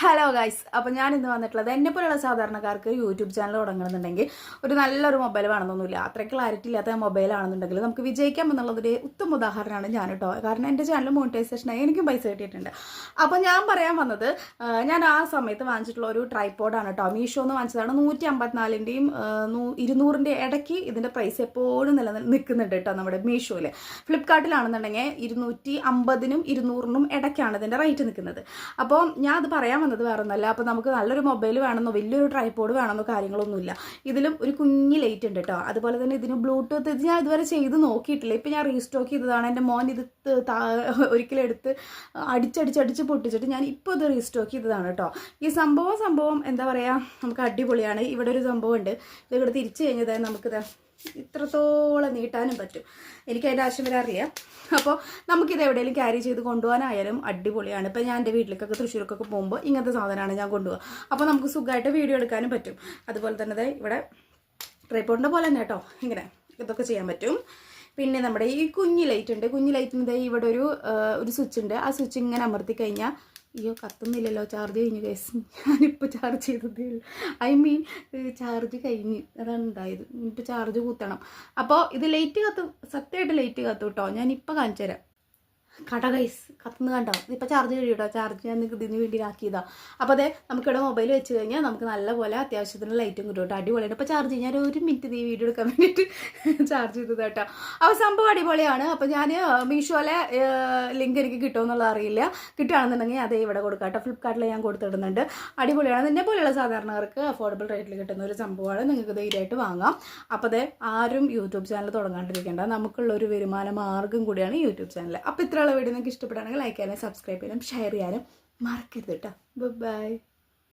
Hello guys, അപ്പോൾ ഞാൻ ഇന്ന് വന്നിട്ടുള്ളത് എന്നെ പോലെയുള്ള സാധാരണക്കാർക്ക് യൂട്യൂബ് ചാനൽ തുടങ്ങണമെന്നുണ്ടെങ്കിൽ ഒരു നല്ലൊരു മൊബൈൽ വേണമെന്നൊന്നുമില്ല. അത്രയ്ക്ക് ക്ലാരിറ്റി ഇല്ലാത്ത മൊബൈലാണെന്നുണ്ടെങ്കിൽ നമുക്ക് വിജയിക്കാം എന്നുള്ളതൊരു ഉത്തമ ഉദാഹരണമാണ് ഞാൻ കേട്ടോ. കാരണം എൻ്റെ ചാനൽ മോണിറ്റൈസേഷനായി എനിക്കും പൈസ കിട്ടിയിട്ടുണ്ട്. അപ്പോൾ ഞാൻ പറയാൻ വന്നത്, ഞാൻ ആ സമയത്ത് വാങ്ങിച്ചിട്ടുള്ള ഒരു ട്രൈപോഡാണ് കേട്ടോ. മീഷോന്ന് വാങ്ങിച്ചതാണ്. 154ൻ്റെയും 200ൻ്റെ ഇടയ്ക്ക് ഇതിൻ്റെ പ്രൈസ് എപ്പോഴും നിൽക്കുന്നുണ്ട് കേട്ടോ നമ്മുടെ മീഷോയിൽ. ഫ്ലിപ്കാർട്ടിലാണെന്നുണ്ടെങ്കിൽ 250നും 200നും ഇടയ്ക്കാണ് ഇതിൻ്റെ റേറ്റ് നിൽക്കുന്നത്. അപ്പോൾ ഞാൻ അത് പറയാൻ വന്നത് വേറെ ഒന്നല്ല. അപ്പോൾ നമുക്ക് നല്ലൊരു മൊബൈൽ വേണമെന്നോ വലിയൊരു ട്രൈപോഡ് വേണമെന്നോ കാര്യങ്ങളൊന്നുമില്ല. ഇതിലും ഒരു കുഞ്ഞ് ലൈറ്റ് ഉണ്ട് കേട്ടോ. അതുപോലെ തന്നെ ഇതിന് ബ്ലൂടൂത്ത് ഇത് ഞാൻ ഇതുവരെ ചെയ്ത് നോക്കിയിട്ടില്ല. ഇപ്പം ഞാൻ റീസ്റ്റോക്ക് ചെയ്തതാണ്. എൻ്റെ മോൻ ഇത് ഒരിക്കലും എടുത്ത് അടിച്ചടിച്ച് പൊട്ടിച്ചിട്ട് ഞാൻ ഇപ്പോൾ ഇത് റീസ്റ്റോക്ക് ചെയ്തതാണ് കേട്ടോ. ഈ സംഭവം എന്താ പറയുക, നമുക്ക് അടിപൊളിയാണ്. ഇവിടെ ഒരു സംഭവം ഉണ്ട്. ഇതിവിടെ തിരിച്ചു കഴിഞ്ഞത് നമുക്കിത് ഇത്രത്തോളം നീട്ടാനും പറ്റും. എനിക്ക് അതിൻ്റെ ആവശ്യം വരെ അറിയാം. അപ്പോൾ നമുക്കിത് എവിടെയെങ്കിലും ക്യാരി ചെയ്ത് കൊണ്ടുപോകാനായാലും അടിപൊളിയാണ്. ഇപ്പോൾ ഞാൻ എൻ്റെ വീട്ടിലേക്കൊക്കെ തൃശ്ശൂർക്കൊക്കെ പോകുമ്പോൾ ഇങ്ങനത്തെ സാധനമാണ് ഞാൻ കൊണ്ടുപോകുക. അപ്പോൾ നമുക്ക് സുഖമായിട്ട് വീഡിയോ എടുക്കാനും പറ്റും. അതുപോലെ തന്നെ ഇവിടെ ട്രൈപോഡിൻ്റെ പോലെ തന്നെ കേട്ടോ, ഇങ്ങനെ ഇതൊക്കെ ചെയ്യാൻ പറ്റും. പിന്നെ നമ്മുടെ ഈ കുഞ്ഞ് ലൈറ്റ് ഉണ്ട്. കുഞ്ഞ് ലൈറ്റിൻ്റെ ഇവിടെ ഒരു സ്വിച്ച് ഉണ്ട്. ആ സ്വിച്ച് ഇങ്ങനെ അമർത്തി കഴിഞ്ഞാൽ അയ്യോ കത്തുന്നില്ലല്ലോ, ചാർജ് കഴിഞ്ഞു കേസ്. ഞാനിപ്പോൾ ചാർജ് ചെയ്തതേ ഉള്ളൂ. ചാർജ് കഴിഞ്ഞ് അതാണ് ഉണ്ടായത്. ഇപ്പോൾ ചാർജ് കൂത്തണം. അപ്പോൾ ഇത് ലൈറ്റ് കത്തും, സത്യമായിട്ട് ലൈറ്റ് കത്തും കേട്ടോ. ഞാനിപ്പോൾ കാണിച്ചു തരാം. കട ഗൈസ് കത്തുന്ന കണ്ടോ. ഇതിപ്പോൾ ചാർജ് കഴിയൂട്ടോ. ചാർജ് ഞാൻ ഇതിന് വേണ്ടി ആക്കിയതാണ്. അപ്പോൾ അതെ നമുക്കിവിടെ മൊബൈൽ വെച്ച് കഴിഞ്ഞാൽ നമുക്ക് നല്ലപോലെ അത്യാവശ്യത്തിന് ലൈറ്റും കിട്ടും കേട്ടോ. അടിപൊളിയാണ്. ഇപ്പോൾ ചാർജ് ചെയ്യാൻ ഒരു മിനിറ്റ് ഈ വീഡിയോ എടുക്കാൻ വേണ്ടിയിട്ട് ചാർജ് ചെയ്തത് കേട്ടോ. അപ്പോൾ സംഭവം അടിപൊളിയാണ്. അപ്പോൾ ഞാൻ മീഷോയിലെ ലിങ്ക് എനിക്ക് കിട്ടുമെന്നുള്ളത് അറിയില്ല. കിട്ടുകയാണെന്നുണ്ടെങ്കിൽ അതേ ഇവിടെ കൊടുക്കാം കേട്ടോ. ഫ്ലിപ്കാർട്ടിൽ ഞാൻ കൊടുത്തിടുന്നുണ്ട്. അടിപൊളിയാണ്. എന്നെ പോലെയുള്ള സാധാരണക്കാർക്ക് അഫോർഡബിൾ റേറ്റിൽ കിട്ടുന്ന ഒരു സംഭവമാണ്. നിങ്ങൾക്ക് ധൈര്യമായിട്ട് വാങ്ങാം. അപ്പോൾ അതെ ആരും യൂട്യൂബ് ചാനൽ തുടങ്ങാണ്ടിരിക്കേണ്ട. നമുക്കുള്ളൊരു വരുമാന മാർഗ്ഗം കൂടിയാണ് യൂട്യൂബ് ചാനൽ. അപ്പോൾ ഇത്ര വീഡിയോ നിങ്ങൾക്ക് ഇഷ്ടപ്പെടുകയാണെങ്കിൽ ലൈക്ക് ചെയ്യാനും സബ്സ്ക്രൈബ് ചെയ്യാനും ഷെയർ ചെയ്യാനും മറക്കരുത് കേട്ടോ. ബൈ.